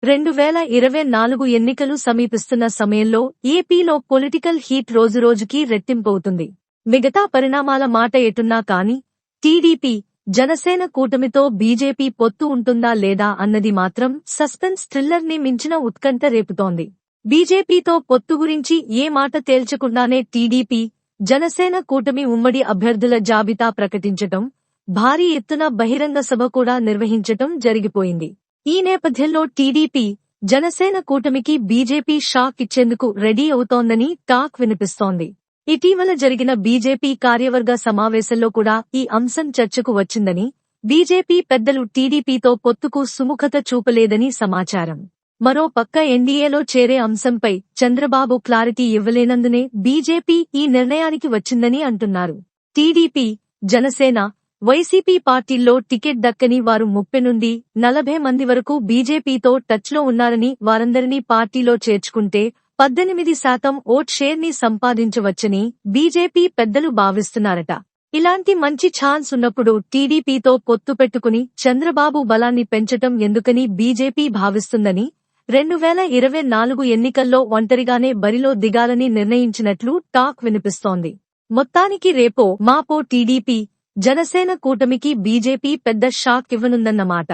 2024 ఎన్నికలు సమీపిస్తున్న సమయంలో ఏపీలో పొలిటికల్ హీట్ రోజురోజుకీ రెట్టింపవుతుంది. మిగతా పరిణామాల మాట ఎటున్నా కాని టీడీపీ, జనసేన కూటమితో బీజేపీ పొత్తు ఉంటుందా లేదా అన్నది మాత్రం సస్పెన్స్ థ్రిల్లర్ ని మించిన ఉత్కంఠ రేపుతోంది. బీజేపీతో పొత్తు గురించి ఏ మాట తేల్చకుండానే టీడీపీ, జనసేన కూటమి ఉమ్మడి అభ్యర్థుల జాబితా ప్రకటించటం, భారీ ఎత్తున బహిరంగ సభ కూడా నిర్వహించటం జరిగిపోయింది. ఈ నేపథ్యంలో టీడీపీ, జనసేన కూటమికి బీజేపీ షాక్ ఇచ్చేందుకు రెడీ అవుతోందని టాక్ వినిపిస్తోంది. ఇటీవల జరిగిన బీజేపీ కార్యవర్గ సమావేశంలో కూడా ఈ అంశం చర్చకు వచ్చిందని, బీజేపీ పెద్దలు టీడీపీతో పొత్తుకు సుముఖత చూపలేదని సమాచారం. మరో పక్క ఎన్డీఏలో చేరే అంశంపై చంద్రబాబు క్లారిటీ ఇవ్వలేనందునే బీజేపీ ఈ నిర్ణయానికి వచ్చిందని అంటున్నారు. టీడీపీ, జనసేన, వైసీపీ పార్టీల్లో టికెట్ దక్కని వారు 30 నుండి 40 మంది వరకు బీజేపీతో టచ్లో ఉన్నారని, వారందరినీ పార్టీలో చేర్చుకుంటే 18% ఓట్ షేర్ ని సంపాదించవచ్చని బీజేపీ పెద్దలు భావిస్తున్నారట. ఇలాంటి మంచి ఛాన్స్ ఉన్నప్పుడు టీడీపీతో పొత్తు పెట్టుకుని చంద్రబాబు బలాన్ని పెంచటం ఎందుకని బీజేపీ భావిస్తుందని, 2024 ఎన్నికల్లో ఒంటరిగానే బరిలో దిగాలని నిర్ణయించినట్లు టాక్ వినిపిస్తోంది. మొత్తానికి రేపో మాపో టీడీపీ, జనసేన కూటమికి బీజేపీ పెద్ద షాక్ ఇవ్వనుందన్నమాట.